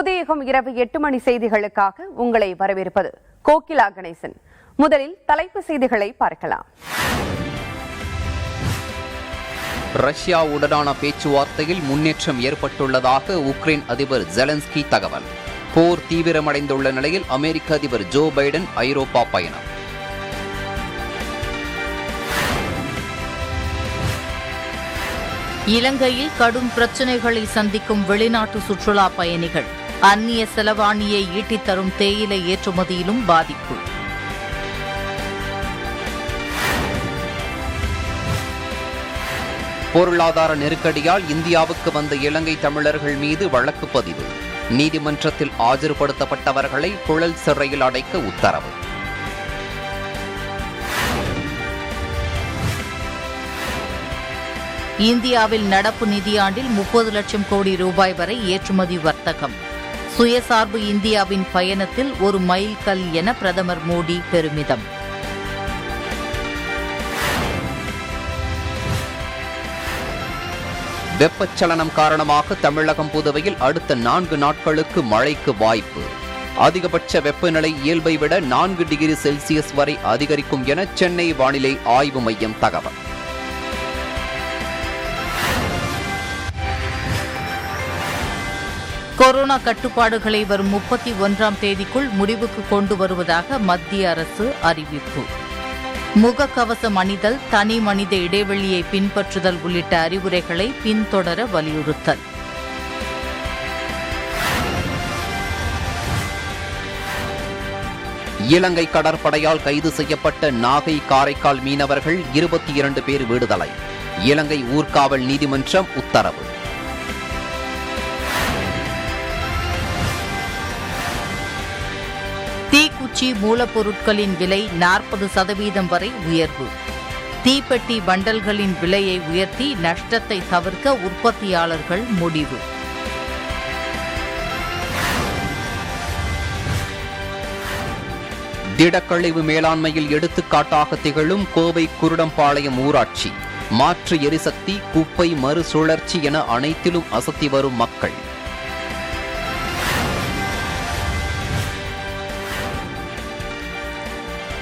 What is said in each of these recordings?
புதியகம் இரவு 8 மணி செய்திகளுக்காக உங்களை வரவேற்பது கோகிலா கணேசன். முதலில் தலைப்பு செய்திகளை பார்க்கலாம். ரஷ்யாவுடனான பேச்சுவார்த்தையில் முன்னேற்றம் ஏற்பட்டுள்ளதாக உக்ரைன் அதிபர் ஜெலன்ஸ்கி தகவல். போர் தீவிரமடைந்துள்ள நிலையில் அமெரிக்க அதிபர் ஜோ பைடன் ஐரோப்பா பயணம். இலங்கையில் கடும் பிரச்சினைகளை சந்திக்கும் வெளிநாட்டு சுற்றுலா பயணிகள். அந்நிய செலவாணியை ஈட்டித் தரும் தேயிலை ஏற்றுமதியிலும் பாதிப்பு. பொருளாதார நெருக்கடியால் இந்தியாவுக்கு வந்த இலங்கை தமிழர்கள் மீது வழக்கு பதிவு. நீதிமன்றத்தில் ஆஜர்படுத்தப்பட்டவர்களை புழல் சிறையில் அடைக்க உத்தரவு. இந்தியாவில் நடப்பு நிதியாண்டில் 30 லட்சம் கோடி ரூபாய் வரை ஏற்றுமதி வர்த்தகம். சுயசார்பு இந்தியாவின் பயணத்தில் ஒரு மைல்கல் என பிரதமர் மோடி பெருமிதம். வெப்பச்சலனம் காரணமாக தமிழகம் புதுவையில் அடுத்த 4 நாட்களுக்கு மழைக்கு வாய்ப்பு. அதிகபட்ச வெப்பநிலை இயல்பை விட 4 டிகிரி செல்சியஸ் வரை அதிகரிக்கும் என சென்னை வானிலை ஆய்வு மையம் தகவல். கொரோனா கட்டுப்பாடுகளை வரும் 31ஆம் தேதிக்குள் முடிவுக்கு கொண்டு வருவதாக மத்திய அரசு அறிவிப்பு. முகக்கவசம் அணிதல், தனி மனித இடைவெளியை பின்பற்றுதல் உள்ளிட்ட அறிவுரைகளை பின்தொடர வலியுறுத்தல். இலங்கை கடற்படையால் கைது செய்யப்பட்ட நாகை, காரைக்கால் மீனவர்கள் 22 பேர் விடுதலை. இலங்கை ஊர்காவல் நீதிமன்றம் உத்தரவு. தீக்குச்சி மூலப்பொருட்களின் விலை 40% வரை உயர்வு. தீப்பெட்டி பண்டல்களின் விலையை உயர்த்தி நஷ்டத்தை தவிர்க்க உற்பத்தியாளர்கள் முடிவு. திடக்கழிவு மேலாண்மையில் எடுத்துக்காட்டாக திகழும் கோவை குருடம்பாளையம் ஊராட்சி. மாற்று எரிசக்தி, குப்பை மறுசுழற்சி என அனைத்திலும் அசத்தி வரும் மக்கள்.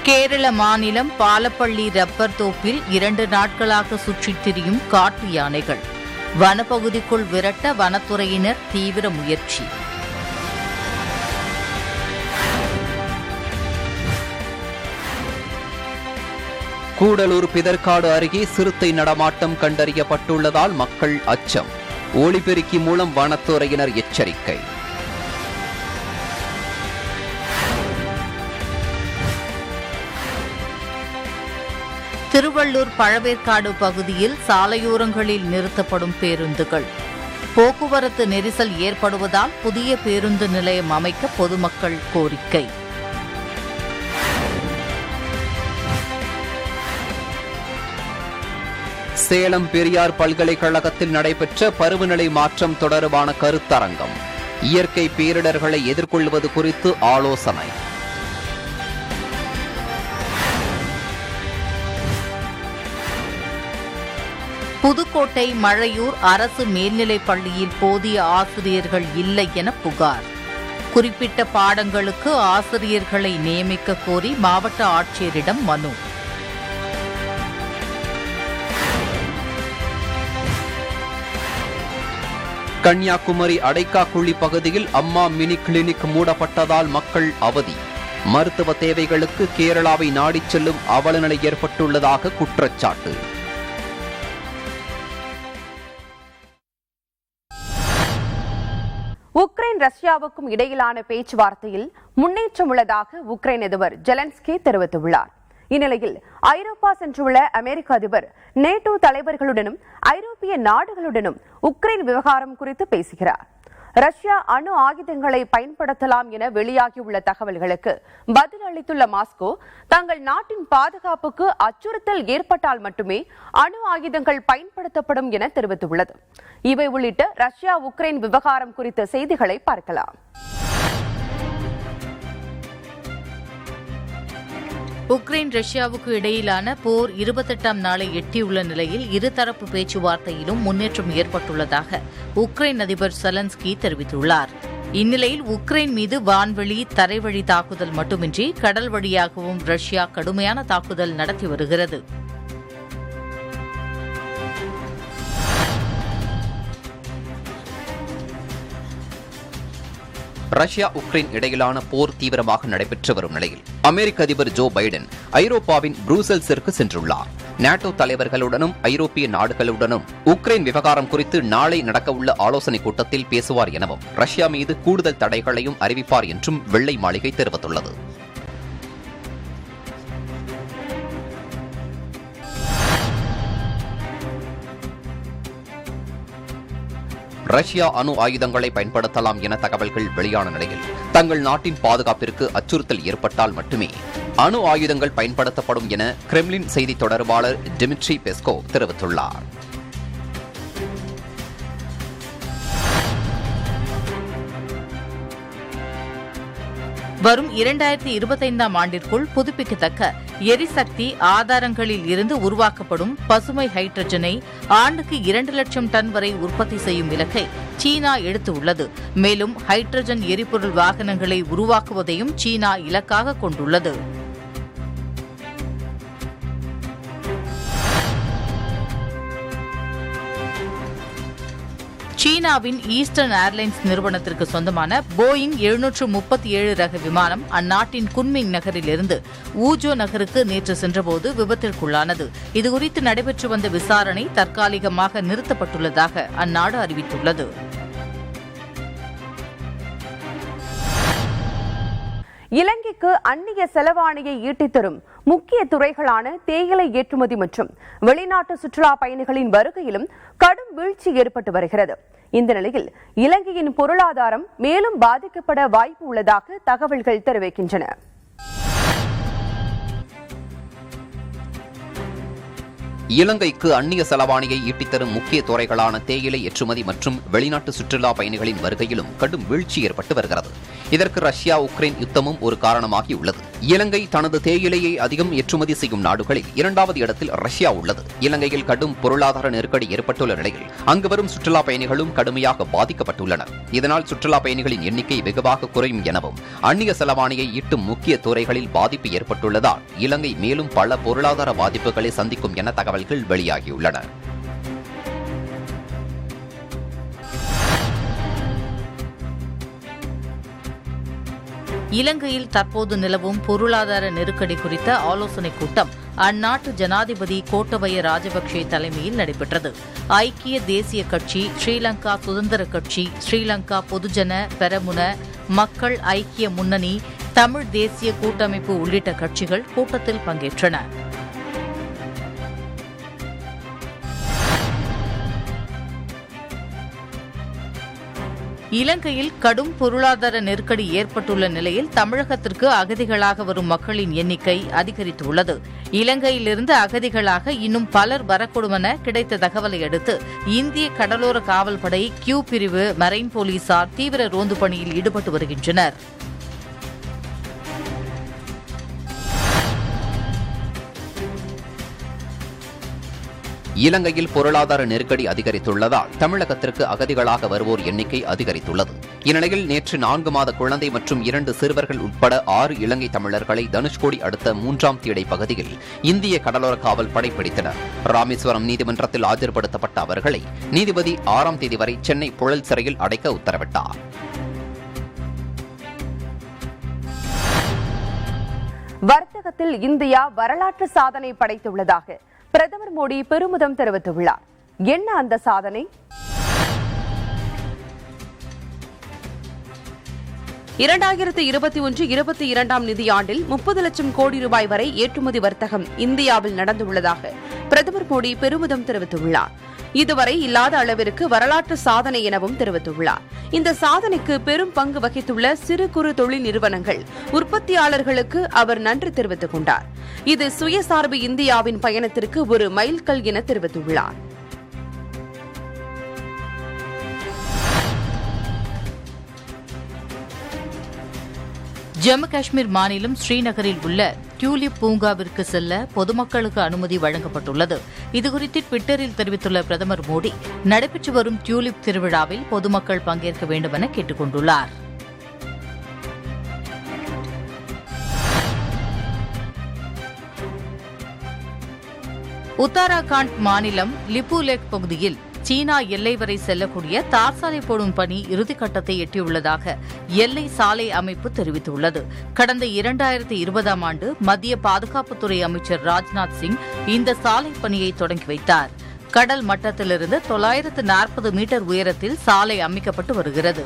கேரள மாநிலம் பாலப்பள்ளி ரப்பர் தோப்பில் 2 நாட்களாக சுற்றித் திரியும் காட்டு யானைகள். வனப்பகுதிக்குள் விரட்ட வனத்துறையினர் தீவிர முயற்சி. கூடலூர் பிதற்காடு அருகே சிறுத்தை நடமாட்டம் கண்டறியப்பட்டுள்ளதால் மக்கள் அச்சம். ஒலிபெருக்கி மூலம் வனத்துறையினர் எச்சரிக்கை. திருவள்ளூர் பழவேற்காடு பகுதியில் சாலையோரங்களில் நிறுத்தப்படும் பேருந்துகள். போக்குவரத்து நெரிசல் ஏற்படுவதால் புதிய பேருந்து நிலையம் அமைக்க பொதுமக்கள் கோரிக்கை. சேலம் பெரியார் பல்கலைக்கழகத்தில் நடைபெற்ற பருவநிலை மாற்றம் தொடர்பான கருத்தரங்கம். இயற்கை பேரிடர்களை எதிர்கொள்வது குறித்து ஆலோசனை. புதுக்கோட்டை மழையூர் அரசு மேல்நிலைப் பள்ளியில் போதிய ஆசிரியர்கள் இல்லை என புகார். குறிப்பிட்ட பாடங்களுக்கு ஆசிரியர்களை நியமிக்க கோரி மாவட்ட ஆட்சியரிடம் மனு. கன்னியாகுமரி அடைக்காக்குழி பகுதியில் அம்மா மினி கிளினிக் மூடப்பட்டதால் மக்கள் அவதி. மருத்துவ தேவைகளுக்கு கேரளாவை நாடிச் செல்லும் அவலநிலை ஏற்பட்டுள்ளதாக குற்றச்சாட்டு. உக்ரைன் ரஷ்யாவுக்கும் இடையிலான பேச்சுவார்த்தையில் முன்னேற்றம் உள்ளதாக உக்ரைன் அதிபர் ஜெலன்ஸ்கி தெரிவித்துள்ளார். இந்நிலையில் ஐரோப்பா சென்றுள்ள அமெரிக்க அதிபர் நேட்டோ தலைவர்களுடனும் ஐரோப்பிய நாடுகளுடனும் உக்ரைன் விவகாரம் குறித்து பேசுகிறார். ரஷ்யா அணு ஆயுதங்களை பயன்படுத்தலாம் என வெளியாகியுள்ள தகவல்களுக்கு பதில் அளித்துள்ள மாஸ்கோ, தங்கள் நாட்டின் பாதுகாப்புக்கு அச்சுறுத்தல் ஏற்பட்டால் மட்டுமே அணு ஆயுதங்கள் பயன்படுத்தப்படும் என தெரிவித்துள்ளது. இவை உள்ளிட்ட ரஷ்யா உக்ரைன் விவகாரம் குறித்த செய்திகளை பார்க்கலாம். உக்ரைன் ரஷ்யாவுக்கு இடையிலான போர் 28ஆம் நாளை எட்டியுள்ள நிலையில் இருதரப்பு பேச்சுவார்த்தையிலும் முன்னேற்றம் ஏற்பட்டுள்ளதாக உக்ரைன் அதிபர் செலன்ஸ்கி தெரிவித்துள்ளார். இந்நிலையில் உக்ரைன் மீது வான்வெளி தரைவழி தாக்குதல் மட்டுமின்றி கடல் வழியாகவும் ரஷ்யா கடுமையான தாக்குதல் நடத்தி வருகிறது. ரஷ்யா உக்ரைன் இடையிலான போர் தீவிரமாக நடைபெற்று வரும் நிலையில் அமெரிக்க அதிபர் ஜோ பைடன் ஐரோப்பாவின் புரூசல்ஸிற்கு சென்றுள்ளார். நாட்டோ தலைவர்களுடனும் ஐரோப்பிய நாடுகளுடனும் உக்ரைன் விவகாரம் குறித்து நாளை நடக்கவுள்ள ஆலோசனைக் கூட்டத்தில் பேசுவார் எனவும் ரஷ்யா மீது கூடுதல் தடைகளையும் அறிவிப்பார் என்றும் வெள்ளை மாளிகை தெரிவித்துள்ளது. ரஷ்யா அணு ஆயுதங்களை பயன்படுத்தலாம் என தகவல்கள் வெளியான நிலையில் தங்கள் நாட்டின் பாதுகாப்பிற்கு அச்சுறுத்தல் ஏற்பட்டால் மட்டுமே அணு ஆயுதங்கள் பயன்படுத்தப்படும் என கிரெம்லின் செய்தி தொடர்பாளர் டிமிட்ரி பெஸ்கோவ் தெரிவித்துள்ளார். வரும் 2025ஆம் ஆண்டிற்குள் புதுப்பிக்கத்தக்க எரிசக்தி ஆதாரங்களில் இருந்து உருவாக்கப்படும் பசுமை ஹைட்ரஜனை ஆண்டுக்கு 2 லட்சம் டன் வரை உற்பத்தி செய்யும் இலக்கை சீனா எடுத்துள்ளது. மேலும் ஹைட்ரஜன் எரிபொருள் வாகனங்களை உருவாக்குவதையும் சீனா இலக்காக கொண்டுள்ளது. சீனாவின் ஈஸ்டர்ன் ஏர்லைன்ஸ் நிறுவனத்திற்கு சொந்தமான போயிங் 737 ரக விமானம் அந்நாட்டின் குன்மிங் நகரிலிருந்து ஊஜோ நகருக்கு நேற்று சென்றபோது விபத்திற்குள்ளானது. இதுகுறித்து நடைபெற்று வந்த விசாரணை தற்காலிகமாக நிறுத்தப்பட்டுள்ளதாக அந்நாடு அறிவித்துள்ளது. இலங்கைக்கு அந்நிய செலவாணியை ஈட்டித் தரும் முக்கிய துறைகளான தேயிலை ஏற்றுமதி மற்றும் வெளிநாட்டு சுற்றுலா பயணிகளின் வருகையிலும் கடும் வீழ்ச்சி ஏற்பட்டு வருகிறது. இந்த நிலையில் இலங்கையின் பொருளாதாரம் மேலும் பாதிக்கப்பட வாய்ப்பு உள்ளதாக தகவல்கள் தெரிவிக்கின்றன. இலங்கைக்கு அந்நிய செலவாணியை ஈட்டித்தரும் முக்கிய துறைகளான தேயிலை ஏற்றுமதி மற்றும் வெளிநாட்டு சுற்றுலா பயணிகளின் வருகையிலும் கடும் வீழ்ச்சி ஏற்பட்டு வருகிறது. இதற்கு ரஷ்யா உக்ரைன் யுத்தமும் ஒரு காரணமாகியுள்ளது. இலங்கை தனது தேயிலையை அதிகம் ஏற்றுமதி செய்யும் நாடுகளில் 2வது இடத்தில் ரஷ்யா உள்ளது. இலங்கையில் கடும் பொருளாதார நெருக்கடி ஏற்பட்டுள்ள நிலையில் அங்கு வரும் சுற்றுலா பயணிகளும் கடுமையாக பாதிக்கப்பட்டுள்ளனர். இதனால் சுற்றுலா பயணிகளின் எண்ணிக்கை வெகுவாக குறையும் எனவும் அந்நிய செலவாணியை ஈட்டும் முக்கிய துறைகளில் பாதிப்பு ஏற்பட்டுள்ளதால் இலங்கை மேலும் பல பொருளாதார பாதிப்புகளை சந்திக்கும் என தகவல்கள் வெளியாகியுள்ளன. இலங்கையில் தற்போது நிலவும் பொருளாதார நெருக்கடி குறித்த ஆலோசனைக் கூட்டம் அந்நாட்டு ஜனாதிபதி கோட்டபய ராஜபக்சே தலைமையில் நடைபெற்றது. ஐக்கிய தேசிய கட்சி, ஸ்ரீலங்கா சுதந்திர கட்சி, ஸ்ரீலங்கா பொதுஜன பெரமுன, மக்கள் ஐக்கிய முன்னணி, தமிழ் தேசிய கூட்டமைப்பு உள்ளிட்ட கட்சிகள் கூட்டத்தில் பங்கேற்றன. இலங்கையில் கடும் பொருளாதார நெருக்கடி ஏற்பட்டுள்ள நிலையில் தமிழகத்திற்கு அகதிகளாக வரும் மக்களின் எண்ணிக்கை அதிகரித்துள்ளது. இலங்கையிலிருந்து அகதிகளாக இன்னும் பலர் வரக்கூடுமென கிடைத்த தகவலை அடுத்து இந்திய கடலோர காவல்படை கியூ பிரிவு மரைன் போலீசார் தீவிர ரோந்து பணியில் ஈடுபட்டு வருகின்றனர். இலங்கையில் பொருளாதார நெருக்கடி அதிகரித்துள்ளதால் தமிழகத்திற்கு அகதிகளாக வருவோர் எண்ணிக்கை அதிகரித்துள்ளது. இந்நிலையில் நேற்று 4 மாத குழந்தை மற்றும் 2 சிறுவர்கள் உட்பட 6 இலங்கை தமிழர்களை தனுஷ்கோடி அடுத்த 3ஆம் தீடை பகுதியில் இந்திய கடலோர காவல் படை பிடித்தனர். ராமேஸ்வரம் நீதிமன்றத்தில் ஆஜர்படுத்தப்பட்ட அவர்களை நீதிபதி 6ஆம் தேதி வரை சென்னை புழல் சிறையில் அடைக்க உத்தரவிட்டார். வர்த்தகத்தில் இந்தியா வரலாற்று சாதனை படைத்துள்ளதாக பிரதமர் மோடி பெருமிதம் தெரிவித்துள்ளார். என்ன அந்த சாதனை? 2021-22ஆம் நிதியாண்டில் 30 லட்சம் கோடி ரூபாய் வரை ஏற்றுமதி வர்த்தகம் இந்தியாவில் நடந்துள்ளதாக பிரதமர் மோடி பெருமிதம் தெரிவித்துள்ளார். இதுவரை இல்லாத அளவிற்கு வரலாற்று சாதனை எனவும் தெரிவித்துள்ளார். இந்த சாதனைக்கு பெரும் பங்கு வகித்துள்ள சிறு குறு தொழில் நிறுவனங்கள், உற்பத்தியாளர்களுக்கு அவர் நன்றி தெரிவித்துக் கொண்டார். இது சுயசார்பு இந்தியாவின் பயணத்திற்கு ஒரு மைல்கல் என தெரிவித்துள்ளார். ஜம்மு காஷ்மீர் மாநிலம் ஸ்ரீநகரில் உள்ள டியூலிப் பூங்காவிற்கு செல்ல பொதுமக்களுக்கு அனுமதி வழங்கப்பட்டுள்ளது. இதுகுறித்து ட்விட்டரில் தெரிவித்துள்ள பிரதமர் மோடி, நடைபெற்று வரும் டியூலிப் திருவிழாவில் பொதுமக்கள் பங்கேற்க வேண்டும் என கேட்டுக் கொண்டுள்ளார். உத்தராகண்ட் மாநிலம் லிபுலேக் பகுதியில் சீனா எல்லை வரை செல்லக்கூடிய தார் சாலை போடும் பணி இறுதிக்கட்டத்தை எட்டியுள்ளதாக எல்லை சாலை அமைப்பு தெரிவித்துள்ளது. கடந்த 2020ஆம் ஆண்டு மத்திய பாதுகாப்புத்துறை அமைச்சர் ராஜ்நாத் சிங் இந்த சாலை பணியை தொடங்கி வைத்தார். கடல் மட்டத்திலிருந்து 940 மீட்டர் உயரத்தில் சாலை அமைக்கப்பட்டு வருகிறது.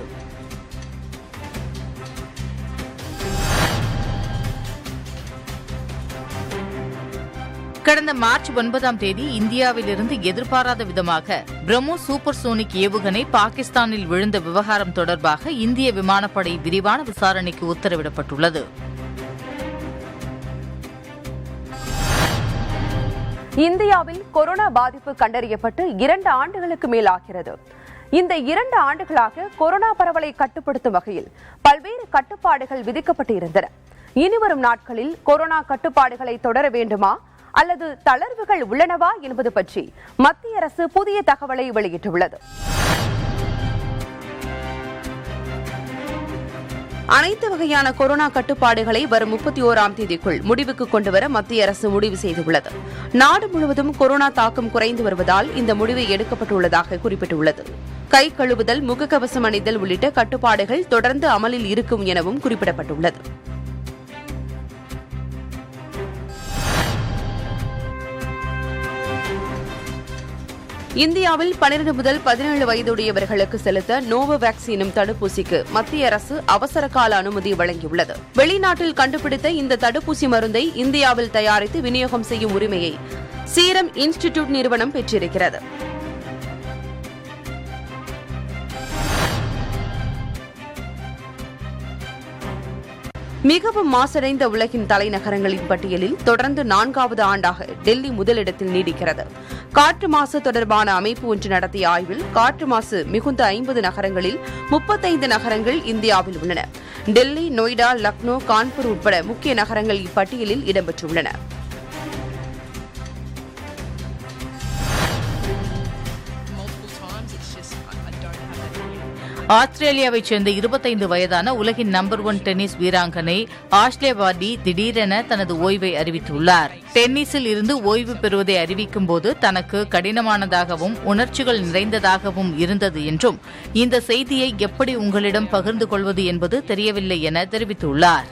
கடந்த மார்ச் 9ஆம் தேதி இந்தியாவிலிருந்து எதிர்பாராத விதமாக பிரம்மோஸ் சூப்பர்சோனிக் ஏவுகணை பாகிஸ்தானில் விழுந்த விவகாரம் தொடர்பாக இந்திய விமானப்படை விரிவான விசாரணைக்கு உத்தரவிடப்பட்டுள்ளது. இந்தியாவில் கொரோனா பாதிப்பு கண்டறியப்பட்டு 2 ஆண்டுகளுக்கு மேலாகிறது. இந்த 2 ஆண்டுகளாக கொரோனா பரவலை கட்டுப்படுத்தும் வகையில் பல்வேறு கட்டுப்பாடுகள் விதிக்கப்பட்டு இருந்தன. இனிவரும் நாட்களில் கொரோனா கட்டுப்பாடுகளை தொடர வேண்டுமா அல்லது தளர்வுகள் உள்ளனவா என்பது பற்றி மத்திய அரசு புதிய தகவலை வெளியிட்டுள்ளது. அனைத்து வகையான கொரோனா கட்டுப்பாடுகளை வரும் 31ஆம் தேதிக்குள் முடிவுக்கு கொண்டுவர மத்திய அரசு முடிவு செய்துள்ளது. நாடு முழுவதும் கொரோனா தாக்கம் குறைந்து வருவதால் இந்த முடிவு எடுக்கப்பட்டுள்ளதாக குறிப்பிட்டுள்ளது. கை கழுவுதல், முகக்கவசம் அணிதல் உள்ளிட்ட கட்டுப்பாடுகள் தொடர்ந்து அமலில் இருக்கும் எனவும் குறிப்பிடப்பட்டுள்ளது. இந்தியாவில் 12 முதல் 17 வயதுடையவர்களுக்கு செலுத்த நோவோவேக்ஸ் எனும் தடுப்பூசிக்கு மத்திய அரசு அவசர கால அனுமதி வழங்கியுள்ளது. வெளிநாட்டில் கண்டுபிடித்த இந்த தடுப்பூசி மருந்தை இந்தியாவில் தயாரித்து விநியோகம் செய்யும் உரிமையை சீரம் இன்ஸ்டிடியூட் நிறுவனம் பெற்றிருக்கிறது. மிகவும் மாசடைந்த உலகின் தலைநகரங்களின் பட்டியலில் தொடர்ந்து 4வது ஆண்டாக டெல்லி முதலிடத்தில் நீடிக்கிறது. காற்று மாசு தொடர்பான அமைப்பு ஒன்று நடத்திய ஆய்வில் காற்று மாசு மிகுந்த 50 நகரங்களில் 35 நகரங்கள் இந்தியாவில் உள்ளன. டெல்லி, நொய்டா, லக்னோ, கான்பூர் உட்பட முக்கிய நகரங்கள் இப்பட்டியலில் இடம்பெற்றுள்ளன. ஆஸ்திரேலியாவைச் சேர்ந்த 25 வயதான உலகின் நம்பர் 1 டென்னிஸ் வீராங்கனை ஆஷ்லே பார்டி திடீரென தனது ஓய்வை அறிவித்துள்ளார். டென்னிஸில் இருந்து ஓய்வு பெறுவதை அறிவிக்கும் போது தனக்கு கடினமானதாகவும் உணர்ச்சிகள் நிறைந்ததாகவும் இருந்தது என்றும் இந்த செய்தியை எப்படி உங்களிடம் பகிர்ந்து கொள்வது என்பது தெரியவில்லை என தெரிவித்துள்ளார்.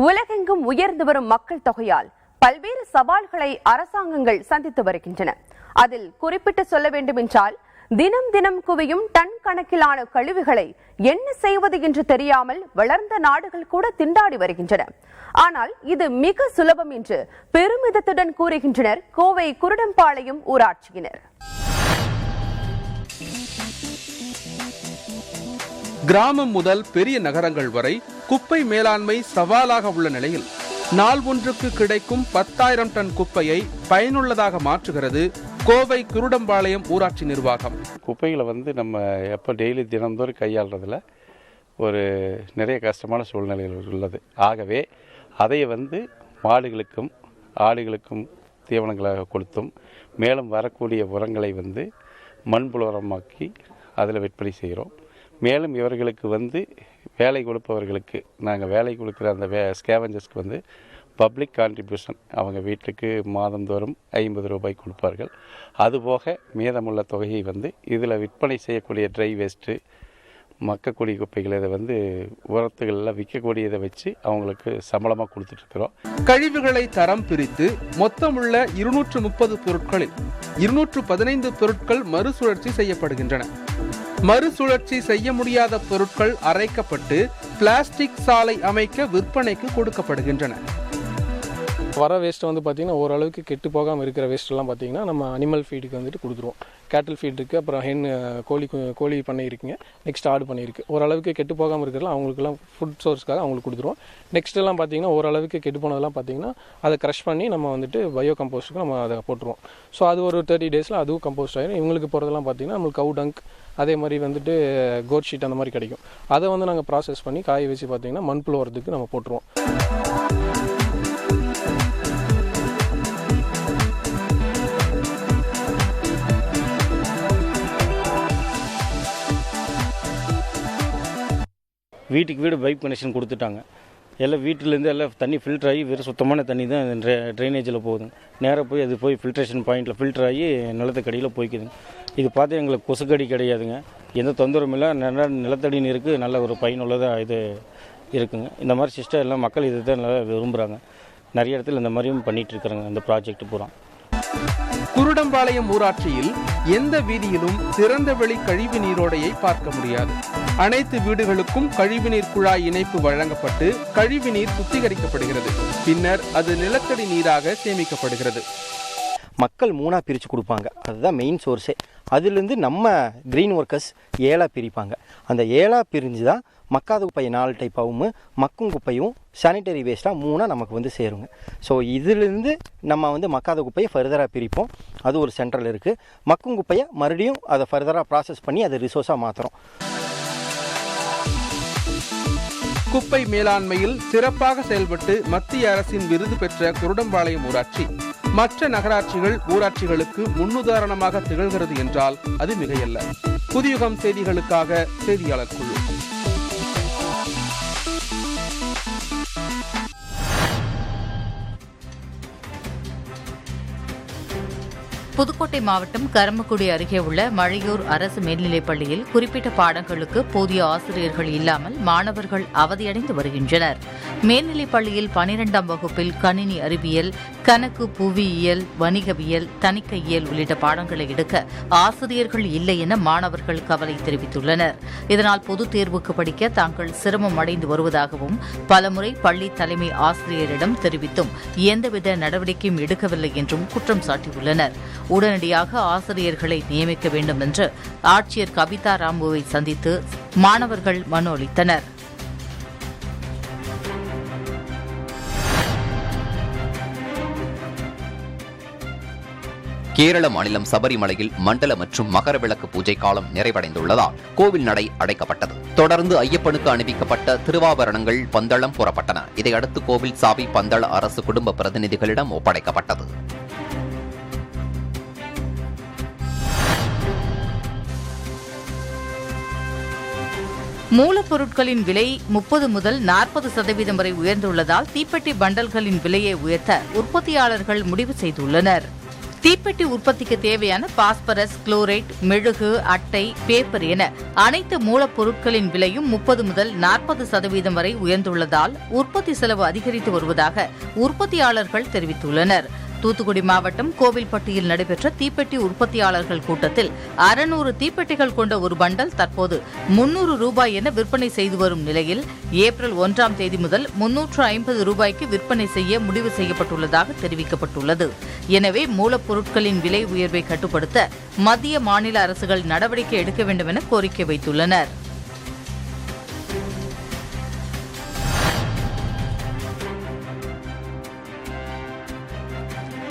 உலகெங்கும் உயர்ந்து வரும் மக்கள் தொகையால் பல்வேறு சவால்களை அரசாங்கங்கள் சந்தித்து வருகின்றன. அதில் குறிப்பிட்டு சொல்ல வேண்டுமென்றால் தினம் தினம் குவியும் டன் கணக்கிலான கழிவுகளை என்ன செய்வது என்று தெரியாமல் வளர்ந்த நாடுகள் கூட திண்டாடி வருகின்றன. ஆனால் இது மிக சுலபம் என்று பெருமிதத்துடன் கூறுகின்றனர் கோவை குருடம்பாளையம் ஊராட்சியினர். கிராமம் முதல் பெரிய நகரங்கள் வரை குப்பை மேலாண்மை சவாலாக உள்ள நிலையில் நாள் ஒன்றுக்கு கிடைக்கும் 10,000 டன் குப்பையை பயனுள்ளதாக மாற்றுகிறது கோவை குருடம்பாளையம் ஊராட்சி நிர்வாகம். குப்பைகளை நம்ம எப்போ டெய்லி தினந்தோறும் கையாளுறதுல ஒரு நிறைய கஷ்டமான சூழ்நிலைகள் உள்ளது. ஆகவே அதை மாடுகளுக்கும் ஆடுகளுக்கும் தீவனங்களாக கொடுத்தும் மேலும் வரக்கூடிய உரங்களை மண்புழு உரமாக்கி அதில் விற்பனை செய்கிறோம். மேலும் இவர்களுக்கு வேலை கொடுப்பவர்களுக்கு நாங்கள் வேலை கொடுக்குற அந்த ஸ்கேவஞ்சர்ஸ்க்கு பப்ளிக் கான்ட்ரிபியூஷன் அவங்க வீட்டுக்கு மாதந்தோறும் 50 ரூபாய் கொடுப்பார்கள். அதுபோக மீதமுள்ள தொகையை இதில் விற்பனை செய்யக்கூடிய ட்ரை வேஸ்ட்டு, மக்கக்கூடிய குப்பைகளை இதை உரத்துகளில் விற்கக்கூடியதை வச்சு அவங்களுக்கு சம்பளமாக கொடுத்துட்ருக்குறோம். கழிவுகளை தரம் பிரித்து மொத்தமுள்ள 230 பொருட்களில் 215 பொருட்கள் மறுசுழற்சி செய்யப்படுகின்றன. மறுசுழற்சி செய்ய முடியாத பொருட்கள் அரைக்கப்பட்டு பிளாஸ்டிக் சாலை அமைக்க விற்பனைக்கு கொடுக்கப்படுகின்றன. வர வேஸ்ட்டை வந்து பார்த்திங்கன்னா ஓரளவுக்கு கெட்டு போகாமல் இருக்கிற வேஸ்ட்டெல்லாம் பார்த்திங்கன்னா நம்ம அனிமல் ஃபீடுக்கு வந்துட்டு கொடுத்துருவோம். கேட்டில் ஃபீட் இருக்குது, அப்புறம் கோழி பண்ணை இருக்குங்க, நெக்ஸ்ட் ஆடு பண்ணை இருக்குது. ஓரளவுக்கு கெட்டு போகாமல் இருக்கிறலாம் அவங்களுக்குலாம் ஃபுட் சோர்ஸ்க்காக அவங்களுக்கு கொடுத்துருவோம். நெக்ஸ்ட் எல்லாம் பார்த்திங்கன்னா ஓரளவுக்கு கெட்டு போனதெல்லாம் பார்த்திங்கன்னா அதை க்ரஷ் பண்ணி நம்ம வந்துட்டு பயோ கம்போஸ்ட்டுக்கு நம்ம அதை போட்டுருவோம். ஸோ அது ஒரு 30 டேஸில் அதுவும் கம்போஸ்ட் ஆகிடும். இவங்களுக்கு போகிறதெல்லாம் பார்த்திங்கன்னா நம்மளுக்கு கவு டங்க், அதே மாதிரி வந்துட்டு கோட் ஷீட் அந்த மாதிரி கிடைக்கும். அதை வந்து நாங்கள் ப்ராசஸ் பண்ணி காய வச்சு பார்த்திங்கன்னா மண்புழு வரதுக்கு நம்ம போட்டுருவோம். வீட்டுக்கு வீடு பைப் கனெக்ஷன் கொடுத்துட்டாங்க. எல்லாம் வீட்டிலேருந்து எல்லாம் தண்ணி ஃபில்டர் ஆகி வெறும் சுத்தமான தண்ணி தான் ட்ரைனேஜில் போகுதுங்க. நேராக போய் அது போய் ஃபில்ட்ரேஷன் பாயிண்டில் ஃபில்டர் ஆகி நிலத்தக்கடியில் போய்க்குதுங்க. இது பார்த்து எங்களுக்கு கொசுக்கடி கிடையாதுங்க, எந்த தொந்தரவும் இல்லை. நிலத்தடி நீருக்கு நல்ல ஒரு பயனுள்ளதாக இது இருக்குங்க. இந்த மாதிரி சிஸ்டம் எல்லாம் மக்கள் இது தான் நல்லா விரும்புகிறாங்க. நிறைய இடத்துல இந்த மாதிரியும் பண்ணிகிட்ருக்குறாங்க இந்த ப்ராஜெக்ட் பூரா. குருடம்பாளையம் ஊராட்சியில் எந்த வீதியிலும் திறந்த வெளி கழிவு நீரோடையை பார்க்க முடியாது. அனைத்து வீடுகளுக்கும் கழிவுநீர் குழாய் இணைப்பு வழங்கப்பட்டு கழிவுநீர் சுத்திகரிக்கப்படுகிறது. பின்னர் அது நிலத்தடி நீராக சேமிக்கப்படுகிறது. மக்கள் 3 பிரித்து கொடுப்பாங்க, அதுதான் மெயின் சோர்ஸே. அதுலேருந்து நம்ம க்ரீன் ஒர்க்கர்ஸ் 7 பிரிப்பாங்க. அந்த 7 பிரிஞ்சு தான் மக்காத குப்பையை 4 டைப்பாகவும் மக்கும் குப்பையும் சானிடரி வேஸ்ட்டாக 3 நமக்கு வந்து சேருங்க. ஸோ இதிலிருந்து நம்ம வந்து மக்காத குப்பையை ஃபர்தராக பிரிப்போம். அது ஒரு சென்ட்ரல் இருக்குது. மக்கும் குப்பையை மறுபடியும் அதை ஃபர்தராக ப்ராசஸ் பண்ணி அதை ரிசோர்ஸாக மாற்றுறோம். குப்பை மேலாண்மையில் சிறப்பாக செயல்பட்டு மத்திய அரசின் விருது பெற்ற குருடம்பாளையம் ஊராட்சி மற்ற நகராட்சிகள் ஊராட்சிகளுக்கு முன்னுதாரணமாக திகழ்கிறது என்றால் அது மிகையல்ல. புதியுகம் செய்திகளுக்காக செய்தியாளர் குழு. புதுக்கோட்டை மாவட்டம் கரம்பக்குடி அருகே உள்ள மழையூர் அரசு மேல்நிலைப் பள்ளியில் குறிப்பிட்ட பாடங்களுக்கு போதிய ஆசிரியர்கள் இல்லாமல் மாணவர்கள் அவதியடைந்து வருகின்றனர். மேல்நிலைப் பள்ளியில் 12ஆம் வகுப்பில் கணினி அறிவியல், கணக்கு, புவியியல், வணிகவியல், தணிக்கையியல் உள்ளிட்ட பாடங்களை எடுக்க ஆசிரியர்கள் இல்லை என மாணவர்கள் கவலை தெரிவித்துள்ளனர். இதனால் பொதுத் தேர்வுக்கு படிக்க தாங்கள் சிரமம் அடைந்து வருவதாகவும் பலமுறை பள்ளி தலைமை ஆசிரியரிடம் தெரிவித்தும் எந்தவித நடவடிக்கையும் எடுக்கவில்லை என்றும் குற்றம் சாட்டியுள்ளனர். உடனடியாக ஆசிரியர்களை நியமிக்க வேண்டும் என்று ஆட்சியர் கவிதா ராமுவை சந்தித்து மாணவர்கள் மனு அளித்தனர். கேரள மாநிலம் சபரிமலையில் மண்டல மற்றும் மகர விளக்கு பூஜை காலம் நிறைவடைந்துள்ளதால் கோவில் நடை அடைக்கப்பட்டது. தொடர்ந்து ஐயப்பனுக்கு அணிவிக்கப்பட்ட திருவாபரணங்கள் பந்தளம் புறப்பட்டன. இதையடுத்து கோவில் சாவி பந்தள அரசு குடும்ப பிரதிநிதிகளிடம் ஒப்படைக்கப்பட்டது. மூலப்பொருட்களின் விலை 30 முதல் 40% வரை உயர்ந்துள்ளதால் தீப்பெட்டி பண்டல்களின் விலையை உயர்த்த உற்பத்தியாளர்கள் முடிவு செய்துள்ளனர். தீப்பெட்டி உற்பத்திக்கு தேவையான பாஸ்பரஸ், குளோரைட், மெழுகு, அட்டை, பேப்பர் என அனைத்து மூலப்பொருட்களின் விலையும் 30 முதல் 40% வரை உயர்ந்துள்ளதால் உற்பத்தி செலவு அதிகரித்து வருவதாக உற்பத்தியாளர்கள் தெரிவித்துள்ளனர். தூத்துக்குடி மாவட்டம் கோவில்பட்டியில் நடைபெற்ற தீப்பெட்டி உற்பத்தியாளர்கள் கூட்டத்தில் 600 தீப்பெட்டிகள் கொண்ட ஒரு பண்டல் தற்போது 300 ரூபாய் என விற்பனை செய்து வரும் நிலையில் ஏப்ரல் 1ஆம் தேதி முதல் 350 ரூபாய்க்கு விற்பனை செய்ய முடிவு செய்யப்பட்டுள்ளதாக தெரிவிக்கப்பட்டுள்ளது. எனவே மூலப்பொருட்களின் விலை உயர்வை கட்டுப்படுத்த மத்திய, மாநில அரசுகள் நடவடிக்கை எடுக்க வேண்டும் என கோரிக்கை வைத்துள்ளனர்.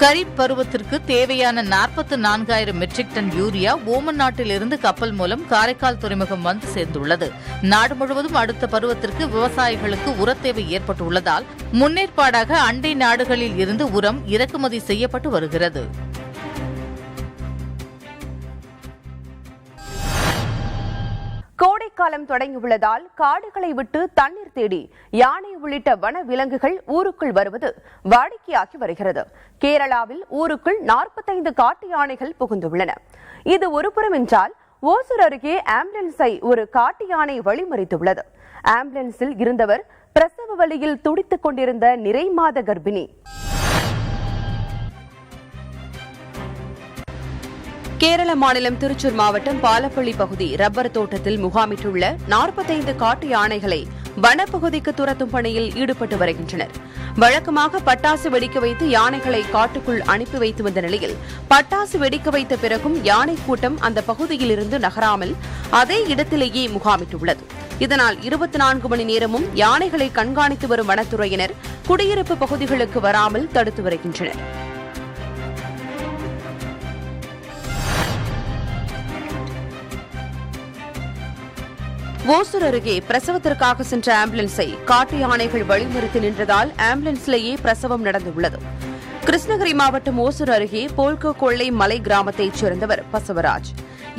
கரீப் பருவத்திற்கு தேவையான 44,000 மெட்ரிக் டன் யூரியா ஓமன் நாட்டிலிருந்து கப்பல் மூலம் காரைக்கால் துறைமுகம் வந்து சேர்ந்துள்ளது. நாடு முழுவதும் அடுத்த பருவத்திற்கு விவசாயிகளுக்கு உரத்தேவை ஏற்பட்டுள்ளதால் முன்னேற்பாடாக அண்டை நாடுகளில் இருந்து உரம் இறக்குமதி செய்யப்பட்டு வருகிறது. கோடைக்காலம் தொடங்கியுள்ளதால் காடுகளை விட்டு தண்ணீர் தேடி யானை உள்ளிட்ட வன விலங்குகள் ஊருக்குள் வருவது வாடிக்கையாகி வருகிறது. கேரளாவில் ஊருக்குள் 45 காட்டு யானைகள் புகுந்துள்ளன. இது ஒருபுறம் என்றால் ஓசூர் அருகே ஆம்புலன்ஸை ஒரு காட்டு யானை வழிமறித்துள்ளது. ஆம்புலன்ஸில் இருந்தவர் பிரசவ வலியில் துடித்துக் கொண்டிருந்த நிறை மாத கர்ப்பிணி. கேரள மாநிலம் திருச்சூர் மாவட்டம் பாலப்பள்ளி பகுதி ரப்பர் தோட்டத்தில் முகாமிட்டுள்ள 45 காட்டு யானைகளை வனப்பகுதிக்கு துரத்தும் பணியில் ஈடுபட்டு வருகின்றனர். வழக்கமாக பட்டாசு வெடிக்க வைத்து யானைகளை காட்டுக்குள் அனுப்பி வைத்து வந்த நிலையில் பட்டாசு வெடிக்க வைத்த பிறகும் யானை கூட்டம் அந்த பகுதியில் இருந்து நகராமல் அதே இடத்திலேயே முகாமிட்டுள்ளது. இதனால் 24 மணி நேரமும் யானைகளை கண்காணித்து வரும் வனத்துறையினர் குடியிருப்பு பகுதிகளுக்கு வராமல் தடுத்து வருகின்றனர். ஓசூர் அருகே பிரசவத்திற்காக சென்ற ஆம்புலன்ஸை காட்டு யானைகள் வழிமறித்து நின்றதால் ஆம்புலன்ஸ்லேயே பிரசவம் நடந்துள்ளது. கிருஷ்ணகிரி மாவட்டம் ஓசூர் அருகே போல்கோ கொள்ளை மலை கிராமத்தைச் சேர்ந்தவர் பசவராஜ்.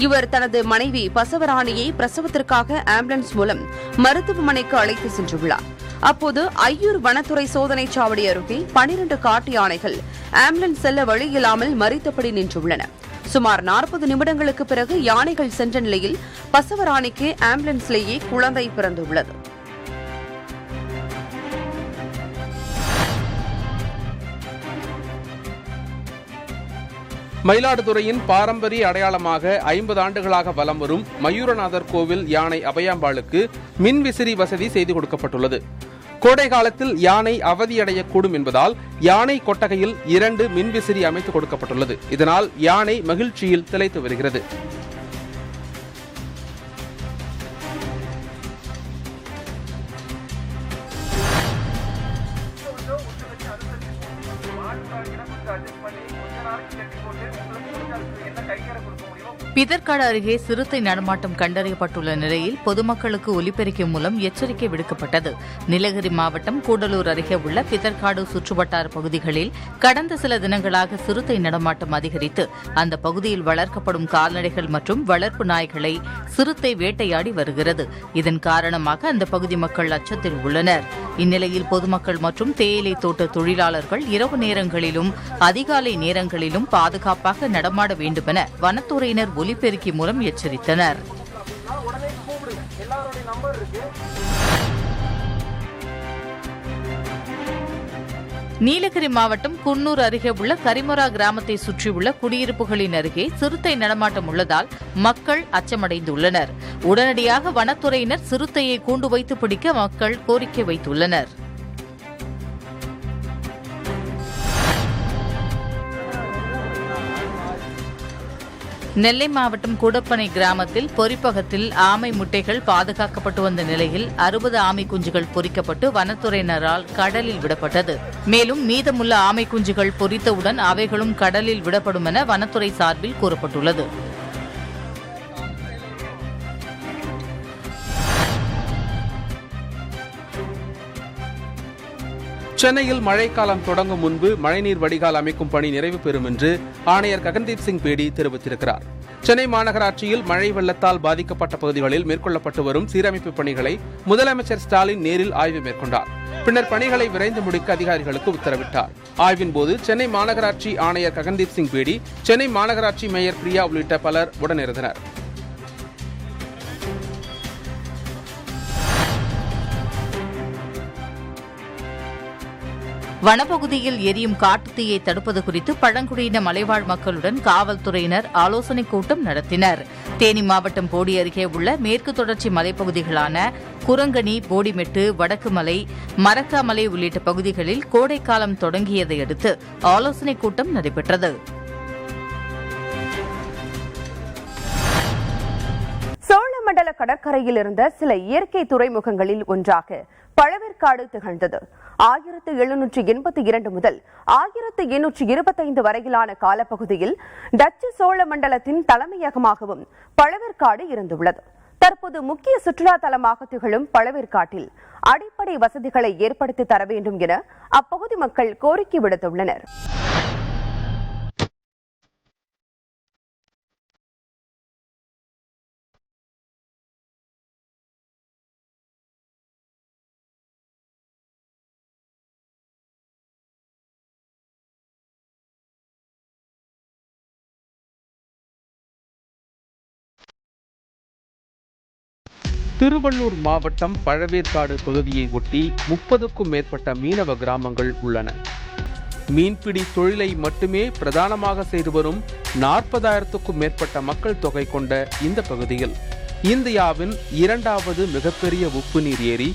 இவர் தனது மனைவி பசவராணியை பிரசவத்திற்காக ஆம்புலன்ஸ் மூலம் மருத்துவமனைக்கு அழைத்து சென்றுள்ளார். அப்போது ஐயூர் வனத்துறை சோதனை சாவடி அருகே 12 காட்டு யானைகள் ஆம்புலன்ஸ் செல்ல வழியில்லாமல் மறித்தபடி நின்றுள்ளன. சுமார் 40 நிமிடங்களுக்கு பிறகு யானைகள் சென்ற நிலையில் பசவராணிக்கு ஆம்புலன்ஸ்லேயே குழந்தை பிறந்துள்ளது. மயிலாடுதுறையின் பாரம்பரிய அடையாளமாக 50 ஆண்டுகளாக வலம் வரும் மயூரநாதர் கோவில் யானை அபயாம்பாளுக்கு மின்விசிறி வசதி செய்து கொடுக்கப்பட்டுள்ளது. கோடை காலத்தில் யானை அவதியடையக்கூடும் என்பதால் யானை கொட்டகையில் 2 மின்விசிறி அமைத்து கொடுக்கப்பட்டுள்ளது. இதனால் யானை மகிழ்ச்சியில் திளைத்து வருகிறது. பிதற்காடு அருகே சிறுத்தை நடமாட்டம் கண்டறியப்பட்டுள்ள நிலையில் பொதுமக்களுக்கு ஒலிபெருக்கி மூலம் எச்சரிக்கை விடுக்கப்பட்டது. நீலகிரி மாவட்டம் கூடலூர் அருகே உள்ள பிதற்காடு சுற்றுவட்டார பகுதிகளில் கடந்த சில தினங்களாக சிறுத்தை நடமாட்டம் அதிகரித்து அந்த பகுதியில் வளர்க்கப்படும் கால்நடைகள் மற்றும் வளர்ப்பு நாய்களை சிறுத்தை வேட்டையாடி வருகிறது. இதன் காரணமாக அந்த பகுதி மக்கள் அச்சத்தில் உள்ளனர். இந்நிலையில் பொதுமக்கள் மற்றும் தேயிலை தோட்ட தொழிலாளர்கள் இரவு நேரங்களிலும் அதிகாலை நேரங்களிலும் பாதுகாப்பாக நடமாட வேண்டுமென வனத்துறையினர் ஒலிபெருக்கி மூலம் எச்சரித்தனர். நீலகிரி மாவட்டம் குன்னூர் அருகே உள்ள கரிமரா கிராமத்தை சுற்றியுள்ள குடியிருப்புகளின் அருகே சிறுத்தை நடமாட்டம் உள்ளதால் மக்கள் அச்சமடைந்துள்ளனர். உடனடியாக வனத்துறையினர் சிறுத்தையை கூண்டு வைத்து பிடிக்க மக்கள் கோரிக்கை வைத்துள்ளனர். நெல்லை மாவட்டம் கூடப்பனை கிராமத்தில் பொரிப்பகத்தில் ஆமை முட்டைகள் பாதுகாக்கப்பட்டு வந்த நிலையில் 60 ஆமை குஞ்சுகள் பொரிக்கப்பட்டு வனத்துறையினரால் கடலில் விடப்பட்டது. மேலும் மீதமுள்ள ஆமை குஞ்சுகள் பொரித்தவுடன் அவைகளும் கடலில் விடப்படும் என வனத்துறை சார்பில் கூறப்பட்டுள்ளது. சென்னையில் மழைக்காலம் தொடங்கும் முன்பு மழைநீர் வடிகால் அமைக்கும் பணி நிறைவு பெறும் என்று ஆணையர் ககன்தீப் சிங் பேடி தெரிவித்திருக்கிறார். சென்னை மாநகராட்சியில் மழை வெள்ளத்தால் பாதிக்கப்பட்ட பகுதிகளில் மேற்கொள்ளப்பட்டு வரும் சீரமைப்பு பணிகளை முதலமைச்சர் ஸ்டாலின் நேரில் ஆய்வு மேற்கொண்டார். பின்னர் பணிகளை விரைந்து முடிக்க அதிகாரிகளுக்கு உத்தரவிட்டார். ஆய்வின் போது சென்னை மாநகராட்சி ஆணையர் ககன்தீப் சிங் பேடி, சென்னை மாநகராட்சி மேயர் பிரியா உள்ளிட்ட பலர் உடனிருந்தனர். வனப்பகுதியில் எரியும் காட்டுத்தீயை தடுப்பது குறித்து பழங்குடியின மலைவாழ் மக்களுடன் காவல்துறையினர் ஆலோசனைக் கூட்டம் நடத்தினர். தேனி மாவட்டம் போடி அருகே உள்ள மேற்கு தொடர்ச்சி மலைப்பகுதிகளான குரங்கணி, போடிமெட்டு, வடக்குமலை, மரக்காமலை உள்ளிட்ட பகுதிகளில் கோடைக்காலம் தொடங்கியதை அடுத்து ஆலோசனைக் கூட்டம் நடைபெற்றது. சோழமண்டல கடற்கரையில் இருந்த சில இயற்கை துறைமுகங்களில் ஒன்றாக பழவேற்காடு திகழ்ந்தது. 1782 முதல் 1825 வரையிலான காலப்பகுதியில் டச்சு சோழ மண்டலத்தின் தலைமையகமாகவும் பழவேற்காடு இருந்துள்ளது. தற்போது முக்கிய சுற்றுலா தலமாக திகழும் பழவேற்காட்டில் அடிப்படை வசதிகளை ஏற்படுத்தி தர வேண்டும் என அப்பகுதி மக்கள் கோரிக்கை விடுத்துள்ளனர். திருவள்ளூர் மாவட்டம் பழவேற்காடு பகுதியை ஒட்டி 30க்கும் மேற்பட்ட மீனவ கிராமங்கள் உள்ளன. மீன்பிடி தொழிலை மட்டுமே பிரதானமாக செய்து வரும் 40,000க்கும் மேற்பட்ட மக்கள் தொகை கொண்ட இந்த பகுதியில் இந்தியாவின் 2வது மிகப்பெரிய உப்பு நீர் ஏரி,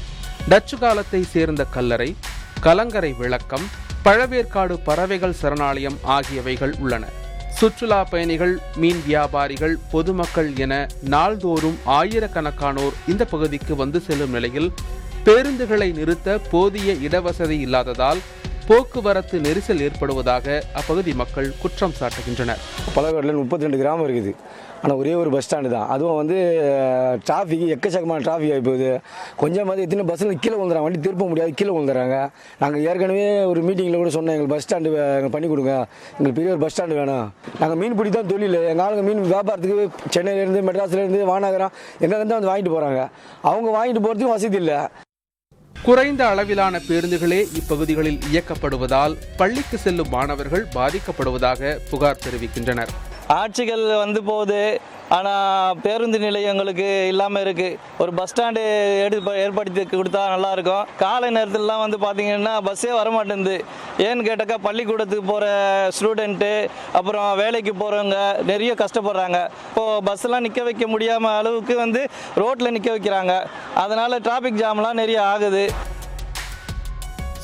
டச்சு காலத்தை சேர்ந்த கல்லறை, கலங்கரை விளக்கம், பழவேற்காடு பறவைகள் சரணாலயம் ஆகியவைகள் உள்ளன. சுற்றுலா பயணிகள், மீன் வியாபாரிகள், பொதுமக்கள் என நாள்தோறும் ஆயிரக்கணக்கானோர் இந்த பகுதிக்கு வந்து செல்லும் நிலையில் பேருந்துகளை நிறுத்த போதிய இடவசதி இல்லாததால் போக்குவரத்து நெரிசல் ஏற்படுவதாக அப்பகுதி மக்கள் குற்றம் சாட்டுகின்றனர். பழவேற்காட்டில் 32 கிராமம் இருக்குது. ஆனால் ஒரே ஒரு பஸ் ஸ்டாண்டு தான். அதுவும் வந்து டிராஃபிக் எக்கச்சக்கமான டிராஃபிக் ஆகி போகுது. கொஞ்சம் எத்தனை பஸ்ஸில் கீழே விழுந்துறாங்க, வண்டி திருப்ப முடியாது, கீழே விழுந்துறாங்க. நாங்கள் ஏற்கனவே ஒரு மீட்டிங்கில் கூட சொன்னோம், எங்களுக்கு பஸ் ஸ்டாண்டு பண்ணி கொடுங்க, எங்களுக்கு பெரிய ஒரு பஸ் ஸ்டாண்டு வேணும். நாங்கள் மீன் பிடி தான் தொழில். எங்கள் ஆளுங்க மீன் வியாபாரத்துக்கு சென்னையிலேருந்து, மெட்ராஸ்லேருந்து, வானகரம் எங்கேருந்து வந்து வாங்கிட்டு போகிறாங்க. அவங்க வாங்கிட்டு போகிறதுக்கும் வசதி இல்லை. குறைந்த அளவிலான பேருந்துகளே இப்பகுதிகளில் இயக்கப்படுவதால் பள்ளிக்கு செல்லும் மாணவர்கள் பாதிக்கப்படுவதாக புகார் தெரிவிக்கின்றனர். ஆட்சிகள் வந்து போகுது, ஆனால் பேருந்து நிலையங்களுக்கு இல்லாமல் இருக்குது. ஒரு பஸ் ஸ்டாண்டு ஏற்படுத்தி கொடுத்தா நல்லாயிருக்கும். காலை நேரத்திலலாம் வந்து பார்த்திங்கன்னா பஸ்ஸே வரமாட்டேங்குது. ஏன்னு கேட்டாக்கா பள்ளிக்கூடத்துக்கு போகிற ஸ்டூடெண்ட்டு, அப்புறம் வேலைக்கு போகிறவங்க நிறைய கஷ்டப்படுறாங்க. இப்போது பஸ்ஸெல்லாம் நிற்க வைக்க முடியாமல் அளவுக்கு வந்து ரோட்டில் நிற்க வைக்கிறாங்க. அதனால் டிராஃபிக் ஜாம்லாம் நிறைய ஆகுது.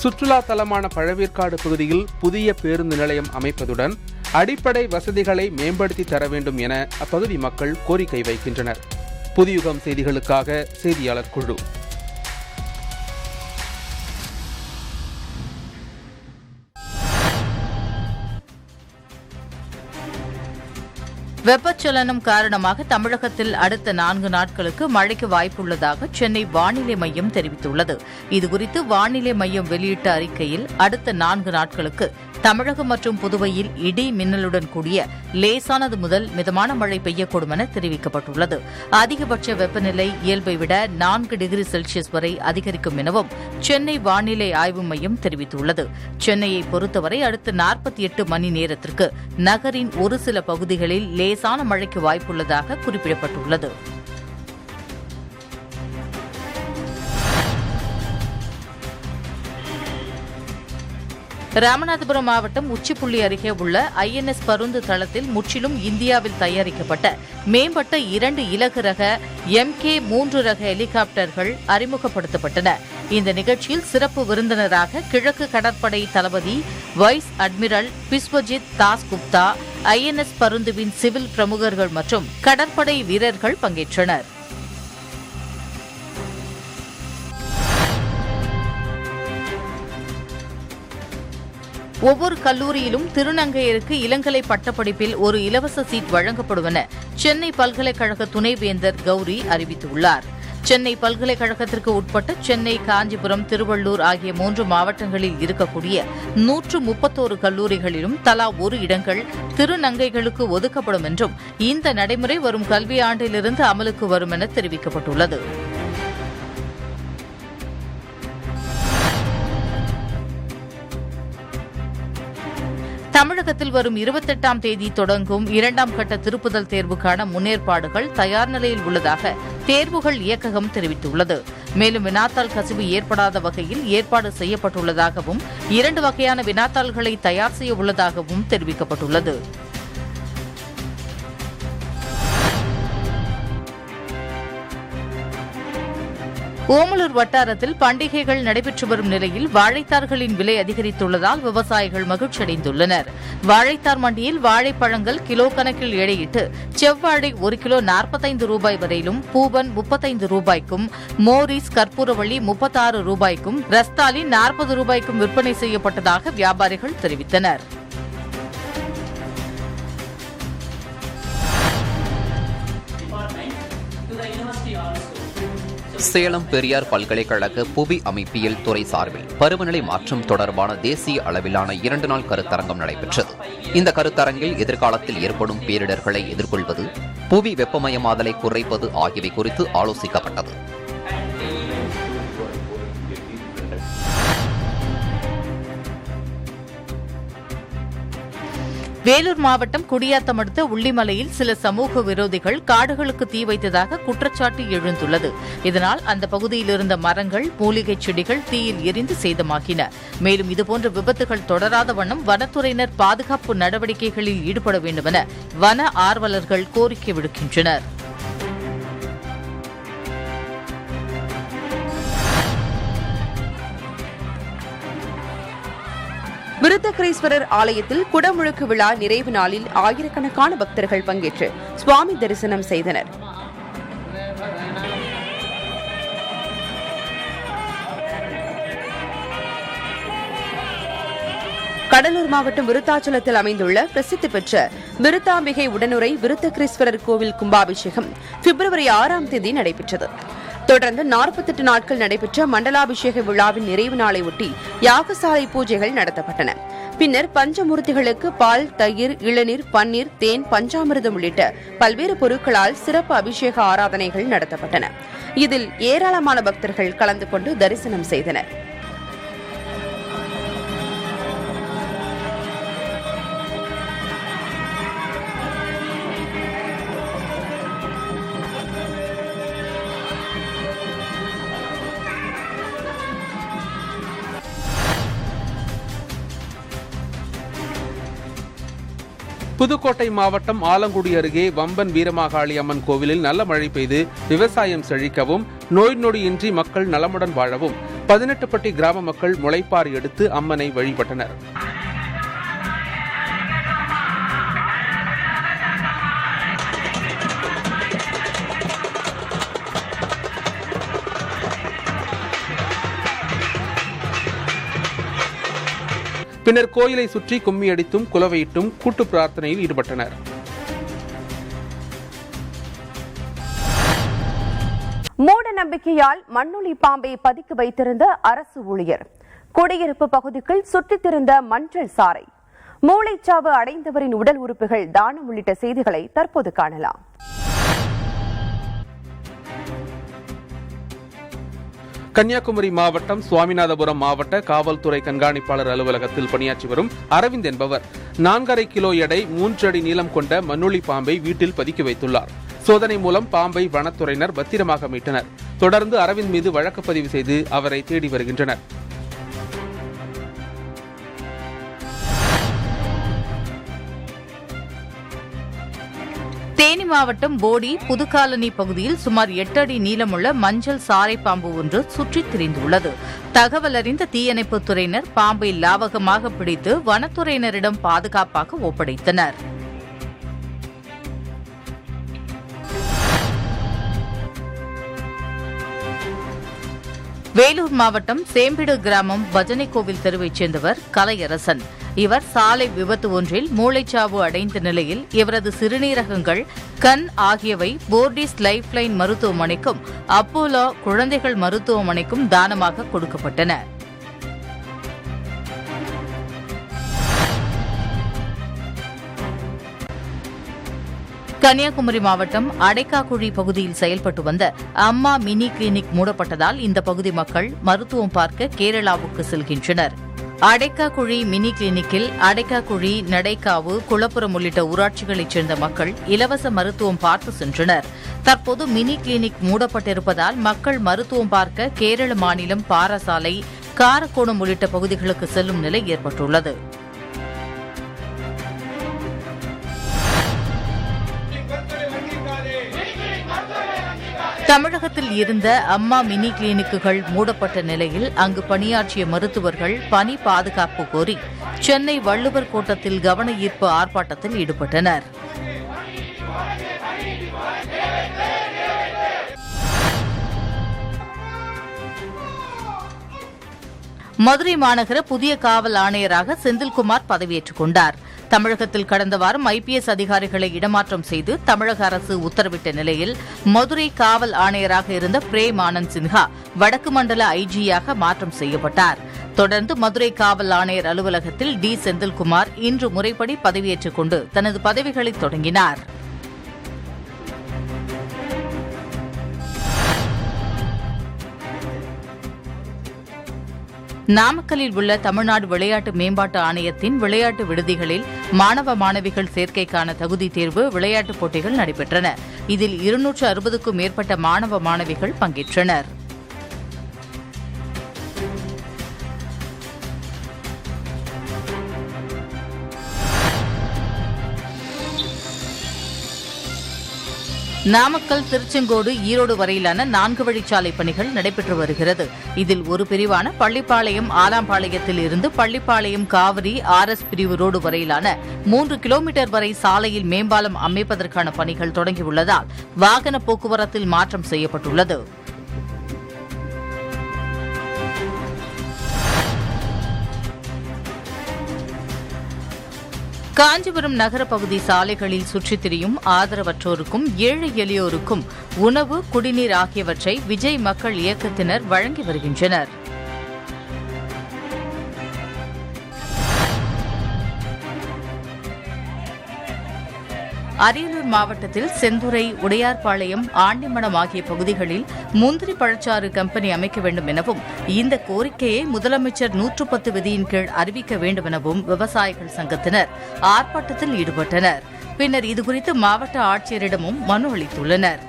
சுற்றுலா தலமான பழவேற்காடு பகுதியில் புதிய பேருந்து நிலையம் அமைப்பதுடன் அடிப்படை வசதிகளை மேம்படுத்தி தர வேண்டும் என அப்பகுதி மக்கள் கோரிக்கை வைக்கின்றனர். புதியுகம் செய்திகளுக்காக செய்தியாளர் குழு. வெப்பச்சலனம் காரணமாக தமிழகத்தில் அடுத்த 4 நாட்களுக்கு மழைக்கு வாய்ப்புள்ளதாக சென்னை வானிலை மையம் தெரிவித்துள்ளது. இதுகுறித்து வானிலை மையம் வெளியிட்ட அறிக்கையில் அடுத்த 4 நாட்களுக்கு தமிழகம் மற்றும் புதுவையில் இடி மின்னலுடன் கூடிய லேசானது முதல் மிதமான மழை பெய்யக்கூடும் என தெரிவிக்கப்பட்டுள்ளது. அதிகபட்ச வெப்பநிலை இயல்பை விட 4 டிகிரி செல்சியஸ் வரை அதிகரிக்கும் எனவும் சென்னை வானிலை ஆய்வு மையம் தெரிவித்துள்ளது. சென்னையை பொறுத்தவரை அடுத்த 48 மணி நேரத்திற்கு நகரின் ஒரு சில பகுதிகளில் லேசான மழைக்கு வாய்ப்புள்ளதாக குறிப்பிடப்பட்டுள்ளது. ராமநாதபுரம் மாவட்டம் உச்சிப்புள்ளி அருகே உள்ள INS பருந்து தளத்தில் முற்றிலும் இந்தியாவில் தயாரிக்கப்பட்ட மேம்பட்ட 2 இலகு ரக MK3 ரக ஹெலிகாப்டர்கள் அறிமுகப்படுத்தப்பட்டன. இந்த நிகழ்ச்சியில் சிறப்பு விருந்தினராக கிழக்கு கடற்படை தளபதி vice admiral Biswajit Das Gupta, INS பருந்துவின் சிவில் பிரமுகர்கள் மற்றும் கடற்படை வீரர்கள் பங்கேற்றனர். ஒவ்வொரு கல்லூரியிலும் திருநங்கையருக்கு இளங்கலை பட்டப்படிப்பில் ஒரு இலவச சீட் வழங்கப்படும் என சென்னை பல்கலைக்கழக துணைவேந்தர் கௌரி அறிவித்துள்ளார். சென்னை பல்கலைக்கழகத்திற்கு உட்பட்ட சென்னை, காஞ்சிபுரம், திருவள்ளூர் ஆகிய 3 மாவட்டங்களில் இருக்கக்கூடிய 131 கல்லூரிகளிலும் தலா 1 இடங்கள் திருநங்கைகளுக்கு ஒதுக்கப்படும் என்றும் இந்த நடைமுறை வரும் கல்வியாண்டிலிருந்து அமலுக்கு வரும் என தெரிவிக்கப்பட்டுள்ளது. தமிழகத்தில் வரும் 28ஆம் தேதி தொடங்கும் 2ஆம் கட்ட திருப்புதல் தேர்வுக்கான முன்னேற்பாடுகள் தயார் நிலையில் உள்ளதாக தேர்வுகள் இயக்ககம் தெரிவித்துள்ளது. மேலும் வினாத்தாள் கசிவு ஏற்படாத வகையில் ஏற்பாடு செய்யப்பட்டுள்ளதாகவும் 2 வகையான வினாத்தாள்களை தயார் செய்ய உள்ளதாகவும் தெரிவிக்கப்பட்டுள்ளது. ஓமலூர் வட்டாரத்தில் பண்டிகைகள் நடைபெற்று வரும் நிலையில் வாழைத்தார்களின் விலை அதிகரித்துள்ளதால் விவசாயிகள் மகிழ்ச்சியடைந்துள்ளனர். வாழைத்தார் மண்டியில் வாழைப்பழங்கள் கிலோ கணக்கில் எடையிட்டு செவ்வாழை 1 கிலோ 45 ரூபாய் வரையிலும், பூவன் 35 ரூபாய்க்கும், மோரிஸ் கற்பூரவள்ளி 36 ரூபாய்க்கும், ரஸ்தாலி 40 ரூபாய்க்கும் விற்பனை செய்யப்பட்டதாக வியாபாரிகள் தெரிவித்தனர். சேலம் பெரியார் பல்கலைக்கழக புவி அமைப்பியல் துறை சார்பில் பருவநிலை மாற்றம் தொடர்பான தேசிய அளவிலான 2 நாள் கருத்தரங்கம் நடைபெற்றது. இந்த கருத்தரங்கில் எதிர்காலத்தில் ஏற்படும் பேரிடர்களை எதிர்கொள்வது, புவி வெப்பமயமாதலை குறைப்பது ஆகியவை குறித்து ஆலோசிக்கப்பட்டது. வேலூர் மாவட்டம் குடியாத்தம் அடுத்த உள்ளிமலையில் சில சமூக விரோதிகள் காடுகளுக்கு தீ வைத்ததாக குற்றச்சாட்டு எழுந்துள்ளது. இதனால் அந்த பகுதியில் இருந்த மரங்கள், மூலிகைச் செடிகள் தீயில் எரிந்து சேதமாகின. மேலும் இதுபோன்ற விபத்துகள் தொடராத வண்ணம் வனத்துறையினர் பாதுகாப்பு நடவடிக்கைகளில் ஈடுபட வேண்டும் என வன ஆர்வலர்கள் கோரிக்கை விடுக்கின்றனர். விருத்தகிரீஸ்வரர் ஆலயத்தில் குடமுழுக்கு விழா நிறைவு நாளில் ஆயிரக்கணக்கான பக்தர்கள் பங்கேற்று சுவாமி தரிசனம் செய்தனர். கடலூர் மாவட்டம் விருத்தாச்சலத்தில் அமைந்துள்ள பிரசித்தி பெற்ற விருத்தாம்பிகை உடனுரை விருத்தகிரீஸ்வரர் கோவில் கும்பாபிஷேகம் பிப்ரவரி 6ஆம் தேதி நடைபெற்றது. தொடர்ந்து 48 நாட்கள் நடைபெற்ற மண்டலாபிஷேக விழாவின் நிறைவு நாளை ஒட்டி யாகசாலை பூஜைகள் நடத்தப்பட்டன. பின்னர் பஞ்சமூர்த்திகளுக்கு பால், தயிர், இளநீர், பன்னீர், தேன், பஞ்சாமிர்தம் உள்ளிட்ட பல்வேறு பொருட்களால் சிறப்பு அபிஷேக ஆராதனைகள் நடத்தப்பட்டன. இதில் ஏராளமான பக்தர்கள் கலந்து கொண்டு தரிசனம் செய்தனர். புதுக்கோட்டை மாவட்டம் ஆலங்குடி அருகே வம்பன் வீரமாகாளி அம்மன் கோவிலில் நல்ல மழை பெய்து விவசாயம் செழிக்கவும் நோய் நொடியின்றி மக்கள் நலமுடன் வாழவும் 18 பட்டி கிராம மக்கள் முளைப்பாரி எடுத்து அம்மனை வழிபட்டனர். பின்னர் கோயிலை சுற்றி கும்மி அடித்தும் குலவையிட்டும் கூட்டு பிரார்த்தனையில் ஈடுபட்டனர். மூட நம்பிக்கையால் மண்ணுளி பாம்பை பதுக்கி வைத்திருந்த அரசு ஊழியர், குடியிருப்பு பகுதிக்குள் சுற்றித் திரிந்த மஞ்சள் சாறை, மூளைச்சாவு அடைந்தவரின் உடல் உறுப்புகள் தானம் உள்ளிட்ட செய்திகளை தற்போது காணலாம். கன்னியாகுமரி மாவட்டம் சுவாமிநாதபுரம் மாவட்ட காவல்துறை கண்காணிப்பாளர் அலுவலகத்தில் பணியாற்றி வரும் அரவிந்த் என்பவர் 4.5 கிலோ எடை 3 அடி நீளம் கொண்ட மண்ணுளி பாம்பை வீட்டில் பதுக்கி வைத்துள்ளார். சோதனை மூலம் பாம்பை வனத்துறையினர் பத்திரமாக மீட்டனர். தொடர்ந்து அரவிந்த் மீது வழக்கு பதிவு செய்து அவரை தேடி வருகின்றனர். தேனி மாவட்டம் போடி புதுக்காலனி பகுதியில் சுமார் 8 அடி நீளமுள்ள மஞ்சள் சாரை பாம்பு ஒன்று சுற்றித் திரிந்துள்ளது. தகவல் அறிந்த தீயணைப்புத் துறையினர் பாம்பை லாவகமாக பிடித்து வனத்துறையினரிடம் பாதுகாப்பாக ஒப்படைத்தனர். வேலூர் மாவட்டம் சேம்பிடு கிராமம் பஜனை கோவில் தெருவைச் சேர்ந்தவர் கலையரசன். இவர் சாலை விபத்து ஒன்றில் மூளைச்சாவு அடைந்த நிலையில் இவரது சிறுநீரகங்கள், கண் ஆகியவை போர்டிஸ் லைஃப் லைன் மருத்துவமனைக்கும் அப்போலோ குழந்தைகள் மருத்துவமனைக்கும் தானமாக கொடுக்கப்பட்டன. கன்னியாகுமரி மாவட்டம் அடைக்காக்குழி பகுதியில் செயல்பட்டு வந்த அம்மா மினி கிளினிக் மூடப்பட்டதால் இந்த பகுதி மக்கள் மருத்துவம் பார்க்க கேரளாவுக்கு செல்கின்றனர். அடைக்காக்குழி மினி கிளினிக்கில் அடைக்காக்குழி, நடைக்காவு, குளப்புரம் உள்ளிட்ட ஊராட்சிகளைச் சேர்ந்த மக்கள் இலவச மருத்துவம் பார்த்து சென்றனர். தற்போது மினி கிளினிக் மூடப்பட்டிருப்பதால் மக்கள் மருத்துவம் பார்க்க கேரள மாநிலம் பாரசாலை, காரக்கோணம் உள்ளிட்ட பகுதிகளுக்கு செல்லும் நிலை ஏற்பட்டுள்ளது. தமிழகத்தில் இருந்த அம்மா மினி கிளினிக்குகள் மூடப்பட்ட நிலையில் அங்கு பணியாற்றிய மருத்துவர்கள் பணி பாதுகாப்பு கோரி சென்னை வள்ளுவர் கோட்டத்தில் கவன ஈர்ப்பு ஆர்ப்பாட்டத்தில் ஈடுபட்டனர். மதுரை மாநகர புதிய காவல் ஆணையராக செந்தில்குமார் பதவியேற்றுக் கொண்டார். தமிழகத்தில் கடந்த வாரம் IPS அதிகாரிகளை இடமாற்றம் செய்து தமிழக அரசு உத்தரவிட்ட நிலையில் மதுரை காவல் ஆணையராக இருந்த பிரேம் ஆனந்த் சின்ஹா வடக்கு மண்டல IGயாக மாற்றம் செய்யப்பட்டார். தொடர்ந்து மதுரை காவல் ஆணையர் அலுவலகத்தில் டி. செந்தில்குமார் இன்று முறைப்படி பதவியேற்றுக் கொண்டு தனது பதவிகளை தொடங்கினார். நாமக்கல்லில் உள்ள தமிழ்நாடு விளையாட்டு மேம்பாட்டு ஆணையத்தின் விளையாட்டு விடுதிகளில் மாணவ மாணவிகள் சேர்க்கைக்கான தகுதி தேர்வு விளையாட்டுப் போட்டிகள் நடைபெற்றன. இதில் 260க்கும் மேற்பட்ட மாணவ மாணவிகள் பங்கேற்றனர். நாமக்கல், திருச்செங்கோடு, ஈரோடு வரையிலான 4 வழிச்சாலை பணிகள் நடைபெற்று வருகிறது. இதில் ஒரு பிரிவான பள்ளிப்பாளையம் ஆலாம்பாளையத்தில் இருந்து பள்ளிப்பாளையம் காவிரி RS பிரிவு ரோடு வரையிலான 3 கிலோமீட்டர் வரை சாலையில் மேம்பாலம் அமைப்பதற்கான பணிகள் தொடங்கியுள்ளதால் வாகன போக்குவரத்தில் மாற்றம் செய்யப்பட்டுள்ளது. காஞ்சிபுரம் நகர பகுதி சாலைகளில் சுற்றித் திரியும் ஆதரவற்றோருக்கும் ஏழை எளியோருக்கும் உணவு, குடிநீர் ஆகியவற்றை விஜய் மக்கள் இயக்கத்தினர் வழங்கி வருகின்றனர். அரியலூர் மாவட்டத்தில் செந்துறை, உடையார்பாளையம், ஆண்டிமடம் ஆகிய பகுதிகளில் முந்திரி பழச்சாறு கம்பெனி அமைக்க வேண்டும் எனவும் இந்த கோரிக்கையை முதலமைச்சர் 110 விதியின் கீழ் அறிவிக்க வேண்டும் எனவும் விவசாயிகள் சங்கத்தினர் ஆர்ப்பாட்டத்தில் ஈடுபட்டனர். பின்னர் இதுகுறித்து மாவட்ட ஆட்சியரிடமும் மனு அளித்துள்ளனர்.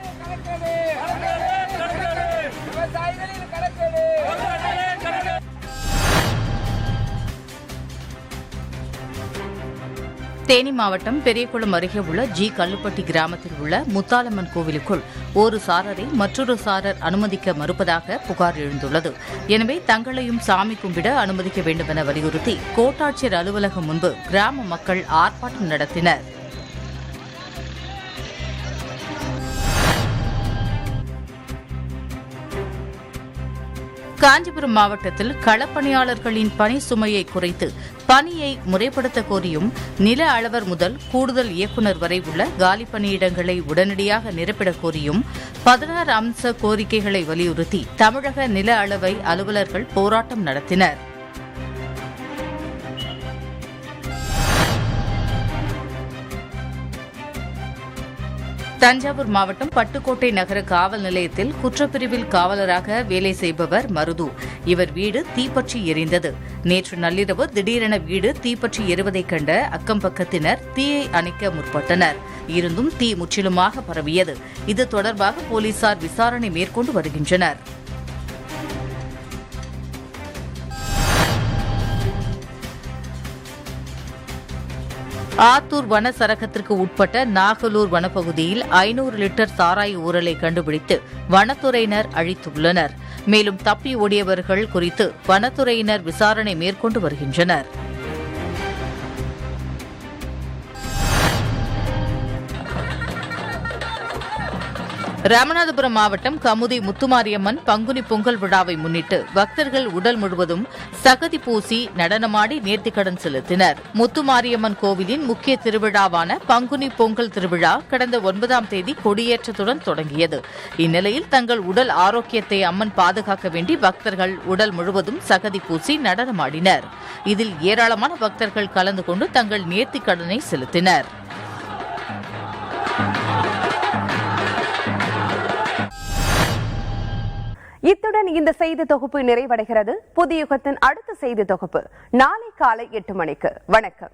தேனி மாவட்டம் பெரியகுளம் அருகே உள்ள கல்லுப்பட்டி கிராமத்தில் உள்ள முத்தாலம்மன் கோவிலுக்குள் ஒரு சாரரை மற்றொரு சாரர் அனுமதிக்க மறுப்பதாக புகார் எழுந்துள்ளது. எனவே தங்களையும் சாமி கும்பிட அனுமதிக்க வேண்டும் என வலியுறுத்தி கோட்டாட்சியர் அலுவலகம் முன்பு கிராம மக்கள் ஆர்ப்பாட்டம் நடத்தினர். காஞ்சிபுரம் மாவட்டத்தில் களப்பணியாளர்களின் பணி சுமையை குறைத்து பணியை முறைப்படுத்த கோரியும் நில அளவர் முதல் கூடுதல் இயக்குநர் வரை உள்ள காலி பணியிடங்களை உடனடியாக நிரப்பிடக் கோரியும் 16 அம்ச கோரிக்கைகளை வலியுறுத்தி தமிழக நில அளவை அலுவலர்கள் போராட்டம் நடத்தினர். தஞ்சாவூர் மாவட்டம் பட்டுக்கோட்டை நகர காவல் நிலையத்தில் குற்றப்பிரிவில் காவலராக வேலை செய்பவர் மருது. இவர் வீடு தீப்பற்றி எரிந்தது. நேற்று நள்ளிரவு திடீரென வீடு தீப்பற்றி எரிவதைக் கண்ட அக்கம் பக்கத்தினர் தீயை அணைக்க முற்பட்டனர். இருந்தும் தீ முற்றிலுமாக பரவியது. இது தொடர்பாக போலீசார் விசாரணை மேற்கொண்டு வருகின்றனர். ஆத்தூர் வன சரகத்திற்கு உட்பட்ட நாகலூர் வனப்பகுதியில் 500 லிட்டர் சாராய ஊறலை கண்டுபிடித்து வனத்துறையினர் அழித்துள்ளனர். மேலும் தப்பி ஓடியவர்கள் குறித்து வனத்துறையினர் விசாரணை மேற்கொண்டு வருகின்றனர். ராமநாதபுரம் மாவட்டம் கமுதி முத்துமாரியம்மன் பங்குனி பொங்கல் விழாவை முன்னிட்டு பக்தர்கள் உடல் முழுவதும் சகதி பூசி நடனமாடி நேர்த்திக்கடன் செலுத்தினர். முத்துமாரியம்மன் கோவிலின் முக்கிய திருவிழாவான பங்குனி பொங்கல் திருவிழா கடந்த 9ஆம் தேதி கொடியேற்றத்துடன் தொடங்கியது. இந்நிலையில் தங்கள் உடல் ஆரோக்கியத்தை அம்மன் பாதுகாக்க வேண்டி பக்தர்கள் உடல் முழுவதும் சகதி பூசி நடனமாடினர். இதில் ஏராளமான பக்தர்கள் கலந்து கொண்டு தங்கள் நேர்த்திக்கடனை செலுத்தினர். இத்துடன் இந்த செய்தி தொகுப்பு நிறைவடைகிறது. புதிய யுகத்தின் அடுத்த செய்தி தொகுப்பு நாளை காலை 8 மணிக்கு. வணக்கம்.